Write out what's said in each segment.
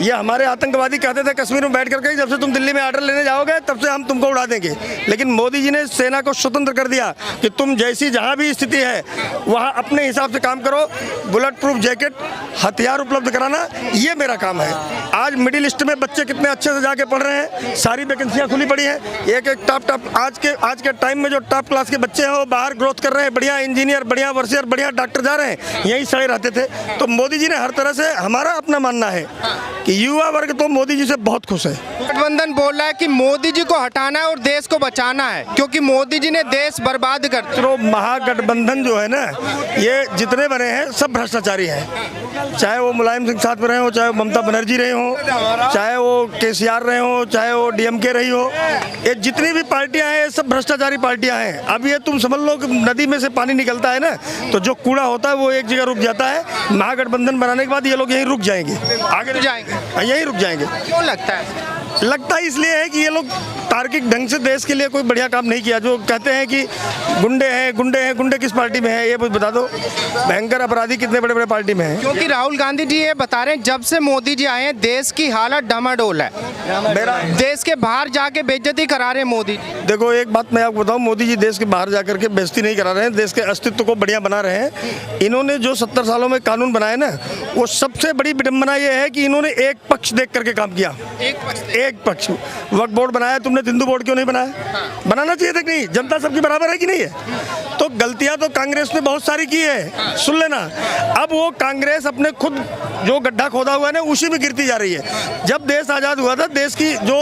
ये हमारे आतंकवादी कहते थे कश्मीर में बैठ करके जब से तुम दिल्ली में आर्डर लेने जाओगे तब से हम तुमको उड़ा देंगे, लेकिन मोदी जी ने सेना को स्वतंत्र कर दिया कि तुम जैसी जहाँ भी स्थिति है वहाँ अपने हिसाब से काम करो। बुलेट प्रूफ जैकेट, हथियार उपलब्ध कराना, ये मेरा काम है। आज मिडिल ईस्ट में बच्चे कितने अच्छे से जाके पढ़ रहे हैं, सारी वैकेंसियाँ खुली पड़ी हैं। एक एक टॉप आज के टाइम में जो टॉप क्लास के बच्चे हैं वो बाहर ग्रोथ कर रहे हैं, बढ़िया इंजीनियर, बढ़िया वर्षियर, बढ़िया डॉक्टर जा रहे हैं, यहीं सड़े रहते थे। तो मोदी जी ने हर तरह से, हमारा अपना मानना है कि युवा वर्ग तो मोदी जी से बहुत खुश है। गठबंधन बोल रहा है कि मोदी जी को हटाना है और देश को बचाना है, क्योंकि मोदी जी ने देश बर्बाद कर दिया। तो महागठबंधन जो है ना, ये जितने बने हैं सब भ्रष्टाचारी हैं, चाहे वो मुलायम सिंह साथ में रहे हो, चाहे वो ममता बनर्जी रहे हो, चाहे वो केसीआर रहे हो, चाहे वो डीएमके रही हो, ये जितनी भी पार्टियां हैं सब भ्रष्टाचारी पार्टियां हैं। अब ये तुम समझ लो कि नदी में से पानी निकलता है ना, तो जो कूड़ा होता है वो एक जगह रुक जाता है। महागठबंधन बनाने के बाद ये लोग यहीं रुक जाएंगे, आगे जाएंगे, यहीं रुक जाएंगे। क्यों लगता है? लगता है इसलिए है कि ये लोग तार्किक ढंग से देश के लिए कोई बढ़िया काम नहीं किया। जो कहते हैं कि गुंडे हैं, गुंडे किस पार्टी में है ये बता दो, भयंकर अपराधी कितने बड़े बड़े पार्टी में हैं। क्योंकि राहुल गांधी जी ये बता रहे हैं जब से मोदी जी आए हैं देश की हालत डामाडोल है, मेरा देश के बाहर जाके बेइज्जती करा रहे हैं मोदी। देखो एक बात मैं आपको बताऊं, मोदी जी देश के बाहर जाकर के बेइज्जती नहीं करा रहे हैं, देश के अस्तित्व को बढ़िया बना रहे हैं। इन्होंने जो 70 सालों में कानून बनाए ना, वो सबसे बड़ी विडंबना ये है कि इन्होंने एक पक्ष देख करके काम किया। एक पक्ष वक्फ बोर्ड बनाया, तुमने हिंदू बोर्ड क्यों नहीं बनाया? बनाना चाहिए था कि नहीं? जनता सबकी बराबर है कि नहीं है? तो गलतियां तो कांग्रेस ने बहुत सारी की है, सुन लेना। अब वो कांग्रेस अपने खुद जो गड्ढा खोदा हुआ है ना, उसी में गिरती जा रही है। जब देश आज़ाद हुआ था, देश की जो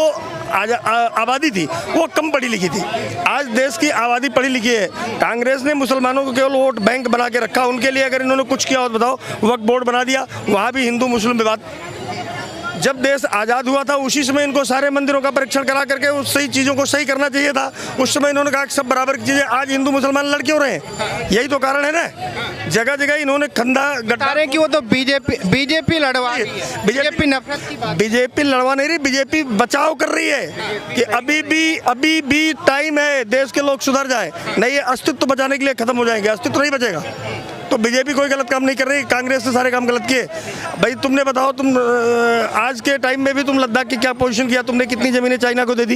आबादी थी वो कम पढ़ी लिखी थी, आज देश की आबादी पढ़ी लिखी है। कांग्रेस ने मुसलमानों को केवल वोट बैंक बना के रखा, उनके लिए अगर इन्होंने कुछ किया हो तो बताओ। वक्फ बोर्ड बना दिया, वहाँ भी हिंदू मुस्लिम विवाद। जब देश आज़ाद हुआ था उसी समय इनको सारे मंदिरों का परीक्षण करा करके उस सही चीज़ों को सही करना चाहिए था। उस समय इन्होंने कहा कि सब बराबर की चीज़ें। आज हिंदू मुसलमान लड़ क्यों रहे हैं? यही तो कारण है ना। जगह जगह इन्होंने खंदा गड्ढा कि वो तो बीजेपी लड़वा रही है, बीजेपी नफरत की बात। बीजेपी लड़वा नहीं रही, बीजेपी बचाव कर रही है कि अभी भी टाइम है, देश के लोग सुधर जाए। नहीं, ये अस्तित्व बचाने के लिए खत्म हो जाएंगे, अस्तित्व नहीं बचेगा। तो बीजेपी कोई गलत काम नहीं कर रही, कांग्रेस ने सारे काम गलत किए। भाई तुमने बताओ, तुम आज के टाइम में भी तुम लद्दाख की क्या पोजीशन किया? तुमने कितनी जमीनें चाइना को दे दी?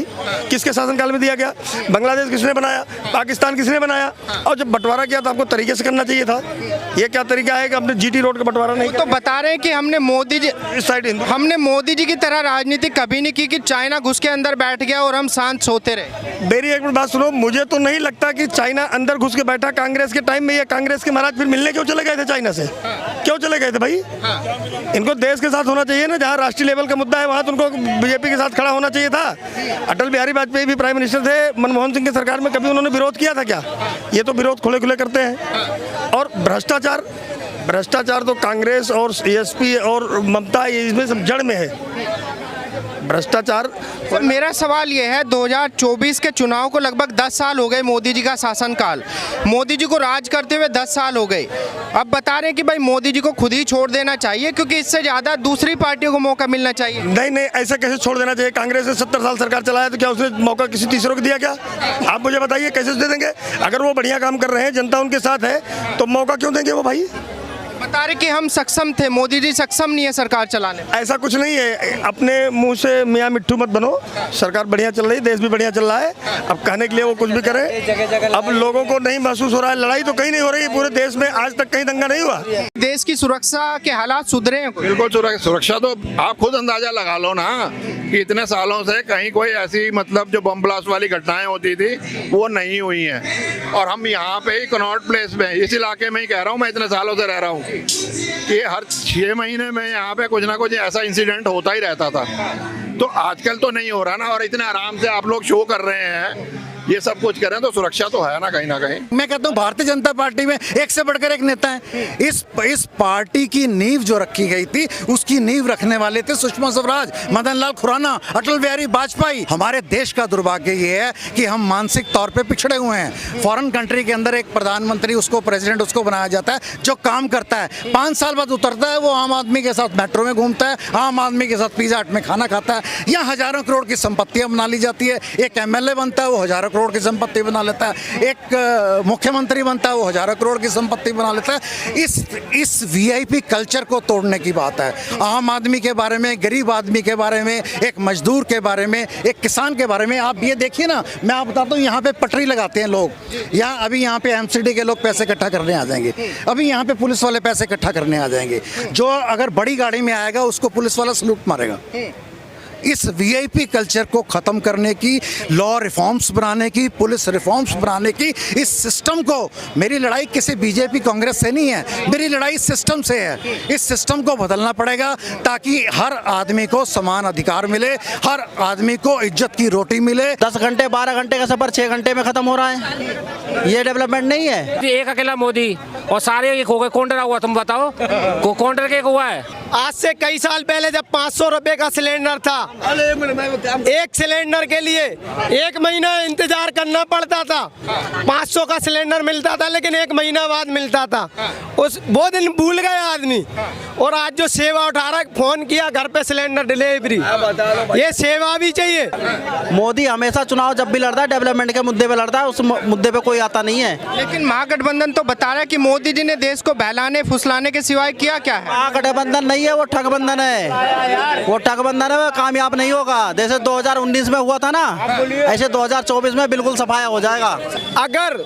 किसके शासनकाल में दिया गया? बांग्लादेश किसने बनाया? पाकिस्तान किसने बनाया? और जब बंटवारा किया तो आपको तरीके से करना चाहिए था। ये क्या तरीका है कि हमने जीटी रोड का बंटवारा नहीं? तो बता रहे हैं कि हमने मोदी जी की तरह राजनीति कभी नहीं की कि चाइना घुस के अंदर बैठ गया और हम शांत सोते रहे। मेरी एक बात सुनो, मुझे तो नहीं लगता कि चाइना अंदर घुस के बैठा। कांग्रेस के टाइम में ये कांग्रेस के महाराज फिर मिलने क्यों चले गए थे चाइना से? क्यों चले गए थे भाई? इनको देश के साथ होना चाहिए ना, जहाँ राष्ट्रीय लेवल का मुद्दा है वहाँ तो उनको बीजेपी के साथ खड़ा होना चाहिए था। अटल बिहारी वाजपेयी भी प्राइम मिनिस्टर थे, मनमोहन सिंह की सरकार में कभी उन्होंने विरोध किया था क्या? ये तो विरोध खुले खुले करते हैं। और भ्रष्टाचार तो कांग्रेस और एसपी और ममता इसमें सब जड़ में है भ्रष्टाचार। तो मेरा सवाल ये है, 2024 के चुनाव को लगभग 10 साल हो गए, मोदी जी का शासनकाल, मोदी जी को राज करते हुए 10 साल हो गए। अब बता रहे हैं कि भाई मोदी जी को खुद ही छोड़ देना चाहिए क्योंकि इससे ज़्यादा दूसरी पार्टियों को मौका मिलना चाहिए। नहीं, ऐसा कैसे छोड़ देना चाहिए? कांग्रेस ने 70 साल सरकार चलाया तो क्या उसने मौका किसी तीसरे को दिया क्या? आप मुझे बताइए, कैसे दे देंगे? अगर वो बढ़िया काम कर रहे हैं, जनता उनके साथ है, तो मौका क्यों देंगे वो भाई? बता रहे कि हम सक्षम थे, मोदी जी सक्षम नहीं है सरकार चलाने। ऐसा कुछ नहीं है, अपने मुंह से मियाँ मिट्ठू मत बनो। सरकार बढ़िया चल रही, देश भी बढ़िया चल रहा है। अब कहने के लिए वो कुछ भी करे। अब लोगों को नहीं महसूस हो रहा है, लड़ाई तो कहीं नहीं हो रही है पूरे देश में, आज तक कहीं दंगा नहीं हुआ। देश की सुरक्षा के हालात सुधरे हैं? बिल्कुल सुरक्षा तो आप खुद अंदाजा लगा लो ना कि इतने सालों से कहीं कोई ऐसी मतलब जो बम ब्लास्ट वाली घटनाएं होती थी वो नहीं हुई हैं। और हम यहाँ पे ही कनॉट प्लेस में, इस इलाके में ही कह रहा हूँ, मैं इतने सालों से रह रहा हूँ कि हर 6 महीने में यहाँ पे कुछ ना कुछ ऐसा इंसिडेंट होता ही रहता था। तो आजकल तो नहीं हो रहा ना, और इतने आराम से आप लोग शो कर रहे हैं, ये सब कुछ करें तो सुरक्षा तो है ना कहीं ना कहीं। मैं कहता हूँ भारतीय जनता पार्टी में एक से बढ़कर एक नेता है। इस पार्टी की नींव जो रखी गई थी, उसकी नींव रखने वाले थे सुषमा स्वराज, मदन लाल खुराना, अटल बिहारी वाजपेयी। हमारे देश का दुर्भाग्य ये है कि हम मानसिक तौर पे पिछड़े हुए हैं। फॉरेन कंट्री के अंदर एक प्रधानमंत्री, उसको प्रेसिडेंट उसको बनाया जाता है जो काम करता है, 5 साल बाद उतरता है, वो आम आदमी के साथ मेट्रो में घूमता है, आम आदमी के साथ पिज्जा हट में खाना खाता है। यहाँ हजारों करोड़ की संपत्तियां बना ली जाती है। एक MLA बनता है, वो हजारों करोड़ की संपत्ति बना लेता है, एक मुख्यमंत्री बनता है वो हज़ारों करोड़ की संपत्ति बना लेता है। इस वीआईपी कल्चर को तोड़ने की बात है। आम आदमी के बारे में, गरीब आदमी के बारे में, एक मजदूर के बारे में, एक किसान के बारे में आप ये देखिए ना, मैं आप बताता हूँ, यहाँ पे पटरी लगाते हैं लोग, अभी यहाँ पे एमसीडी के लोग पैसे इकट्ठा करने आ जाएंगे, अभी यहाँ पे पुलिस वाले पैसे इकट्ठा करने आ जाएंगे, जो अगर बड़ी गाड़ी में आएगा उसको पुलिस वाला सलूट मारेगा। इस वीआईपी कल्चर को खत्म करने की, लॉ रिफॉर्म्स बनाने की, पुलिस रिफॉर्म्स बनाने की, इस सिस्टम को, मेरी लड़ाई किसी बीजेपी कांग्रेस से नहीं है, मेरी लड़ाई सिस्टम से है। इस सिस्टम को बदलना पड़ेगा ताकि हर आदमी को समान अधिकार मिले, हर आदमी को इज्जत की रोटी मिले। 10 घंटे 12 घंटे का सफर 6 घंटे में खत्म हो रहा है, ये डेवलपमेंट नहीं है। एक अकेला मोदी और सारे एक हो गए। कौन डरा हुआ तुम बताओ, कौन डर के एक हुआ है? आज से कई साल पहले जब 500 रुपए का सिलेंडर था, एक सिलेंडर के लिए 1 महीना इंतजार करना पड़ता था। 500 का सिलेंडर मिलता था लेकिन 1 महीना बाद मिलता था। वो दिन भूल गए आदमी। और आज जो सेवा उठा रहा है, फोन किया घर पे सिलेंडर डिलीवरी, ये सेवा भी चाहिए। मोदी हमेशा चुनाव जब भी लड़ता है डेवलपमेंट के मुद्दे पे लड़ता है, उस मुद्दे पे कोई आता नहीं है। लेकिन महागठबंधन तो बता रहा है कि मोदी जी ने देश को बहलाने फुसलाने के सिवाय किया क्या है? महागठबंधन नहीं है, वो ठगबंधन है, वो ठगबंधन है, वो कामयाब नहीं होगा। जैसे 2019 में हुआ था ना, ऐसे 2024 में बिल्कुल सफाया हो जाएगा। अगर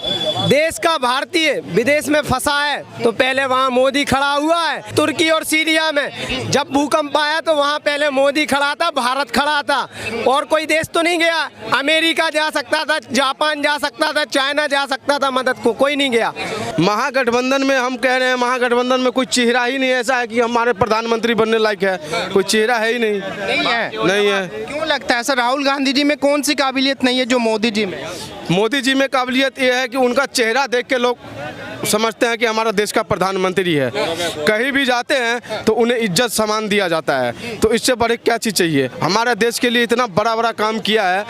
देश का भारतीय विदेश में फंसा है तो पहले वहाँ मोदी खड़ा हुआ है। तुर्की और सीरिया में जब भूकंप आया तो वहाँ पहले मोदी खड़ा था, भारत खड़ा था, और कोई देश तो नहीं गया। अमेरिका जा सकता था, जापान जा सकता था, चाइना जा सकता था, मदद को कोई नहीं गया। महागठबंधन में हम कह रहे हैं, महागठबंधन में कोई चेहरा ही नहीं ऐसा है कि हमारे प्रधानमंत्री बनने लायक है, कोई चेहरा है ही नहीं। नहीं है। क्यों लगता है सर? राहुल गांधी जी में कौन सी काबिलियत नहीं है जो मोदी जी में? मोदी जी में काबिलियत ये है कि उनका चेहरा देख के लोग समझते हैं कि हमारा देश का प्रधानमंत्री है। कहीं भी जाते हैं तो उन्हें इज्जत सम्मान दिया जाता है, तो इससे बड़े क्या चीज़ चाहिए? हमारे देश के लिए इतना बड़ा बड़ा काम किया है,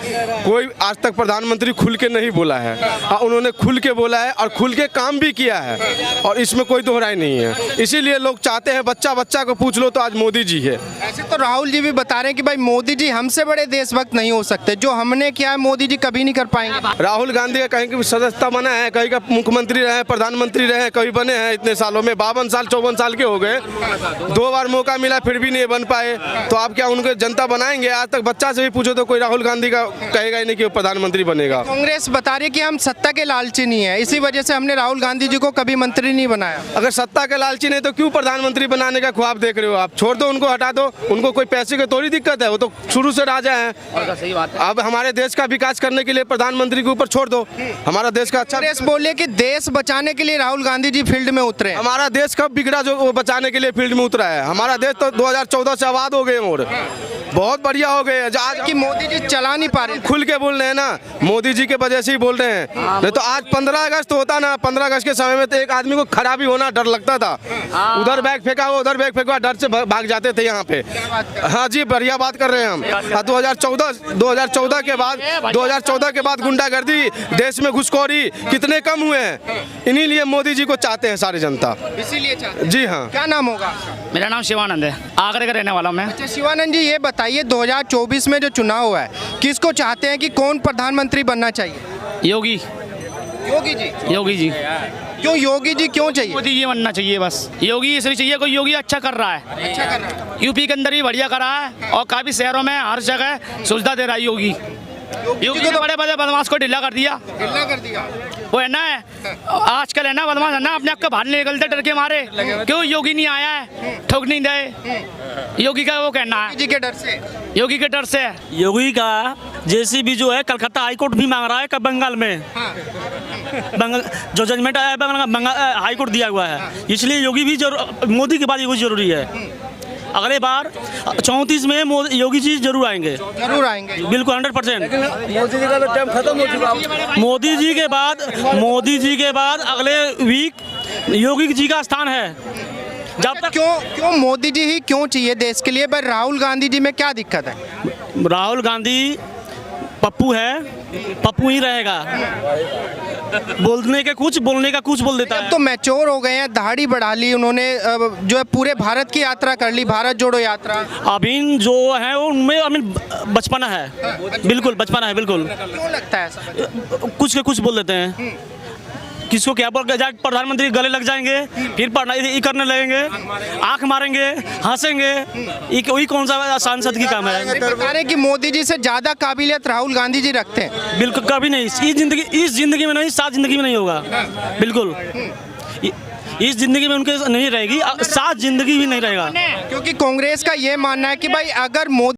कोई आज तक प्रधानमंत्री खुल के नहीं बोला है। उन्होंने खुल के बोला है और खुल के काम भी किया है, और इसमें कोई दोहराई नहीं है। इसीलिए लोग चाहते हैं, बच्चा बच्चा को पूछ लो तो आज मोदी जी है। ऐसे तो राहुल जी भी बता रहे हैं कि भाई मोदी जी हमसे बड़े देशभक्त नहीं हो सकते, जो हमने किया है मोदी जी कभी नहीं कर पाएंगे। राहुल गांधी का कहीं की सदस्यता बना है, कहीं का मुख्यमंत्री रहे, प्रधानमंत्री रहे, कभी बने हैं इतने सालों में। 52 साल 54 साल के हो गए, 2 बार मौका मिला फिर भी नहीं बन पाए, तो आप क्या उनको जनता बनाएंगे? आज तक बच्चा से भी पूछो तो कोई राहुल गांधी का कहेगा ही नहीं कि वो प्रधानमंत्री बनेगा। कांग्रेस बता रही है कि हम सत्ता के लालची नहीं है, इसी वजह से हमने राहुल गांधी जी को कभी मंत्री नहीं बनाया। अगर सत्ता के लालची नहीं तो क्यों प्रधानमंत्री बनाने का ख्वाब देख रहे हो? आप छोड़ दो उनको, हटा दो उनको, कोई पैसे की थोड़ी दिक्कत है, वो तो शुरू से राजा है। अब हमारे देश का विकास करने के लिए प्रधानमंत्री के ऊपर छोड़ दो, हमारा देश का अच्छा। कांग्रेस बोले कि देश बचाने के लिए राहुल गांधी जी फील्ड में उतरे। हमारा देश कब बिगड़ा जो वो बचाने के लिए फील्ड में उतरा है? हमारा देश तो 2014 से आबाद हो गए और बहुत बढ़िया हो गए। आज कि मोदी जी चला नहीं पा रहे, खुल के बोल रहे हैं ना, मोदी जी के वजह से ही बोल रहे हैं। नहीं तो आज 15 अगस्त होता ना, 15 अगस्त के समय में तो एक आदमी को खड़ा भी होना डर लगता था। उधर बैग फेंका हुआ, उधर बैग फेंका, डर से भाग जाते थे यहाँ पे। हाँ जी, बढ़िया बात कर रहे हैं हम। 2014 के बाद गुंडागर्दी, देश में घुसखोरी कितने कम हुए हैं, इन्हीं लिए मोदी जी को चाहते हैं सारी जनता, इसीलिए चाहते हैं। जी हाँ। क्या नाम होगा? मेरा नाम शिवानंद है, आगरे का रहने वाला हूं मैं। अच्छा शिवानंद जी, ये बताइए 2024 में जो चुनाव हुआ है, किसको चाहते हैं कि कौन प्रधानमंत्री बनना चाहिए? योगी योगी जी। योगी जी। क्यों योगी जी क्यों चाहिए? मोदी जी बनना चाहिए बस। योगी इसलिए चाहिए, कोई योगी अच्छा कर रहा है, अच्छा कर रहा है। यूपी के अंदर भी बढ़िया कर रहा है, और काफी शहरों में हर जगह सुविधा दे रहा है योगी। योगी ने बड़े बड़े बदमाश को ढीला कर दिया। ढीला कर दिया। वो है ना, आजकल है ना बदमाश है ना, अपने आप के बाहर नहीं निकलते डर के मारे। क्यों योगी नहीं आया है, ठोक नहीं दे? योगी का वो कहना है, जी के डर से, योगी के डर से। योगी का जेसीबी जो है कलकत्ता हाईकोर्ट भी मांग रहा है, कब बंगाल में बंगाल जो जजमेंट आया है बंगाल हाईकोर्ट दिया हुआ है, इसलिए योगी भी मोदी के बाद योगी जरूरी है। अगले बार 34 में योगी जी जरूर आएंगे, बिल्कुल 100%। मोदी जी का तो टाइम खत्म हो चुका। मोदी जी के बाद अगले वीक योगी जी का स्थान है। जब तक क्यों मोदी जी ही क्यों चाहिए देश के लिए? पर राहुल गांधी जी में क्या दिक्कत है? राहुल गांधी पप्पू है, पप्पू ही रहेगा। बोलने के कुछ, बोलने का कुछ बोल देता अब है। तो मैच्योर हो गए हैं, दाढ़ी बढ़ा ली उन्होंने, जो है पूरे भारत की यात्रा कर ली, भारत जोड़ो यात्रा। अभी जो है वो उनमें बचपना है, बिल्कुल बचपना है, बिल्कुल। क्यों लगता है ऐसा? कुछ के कुछ बोल देते हैं, किसको क्या बोल के प्रधानमंत्री गले लग जाएंगे, फिर पढ़ना ये करने लगेंगे, आंख मारेंगे, हंसेंगे। वही कौन सा सांसद की काम है? बता रहे कि मोदी जी से ज्यादा काबिलियत राहुल गांधी जी रखते हैं। बिल्कुल कभी नहीं, इस जिंदगी में नहीं, सात जिंदगी में नहीं होगा, बिल्कुल। इस जिंदगी में उनके नहीं रहेगी, सात जिंदगी भी नहीं रहेगा। क्योंकि कांग्रेस का ये मानना है कि भाई अगर मोदी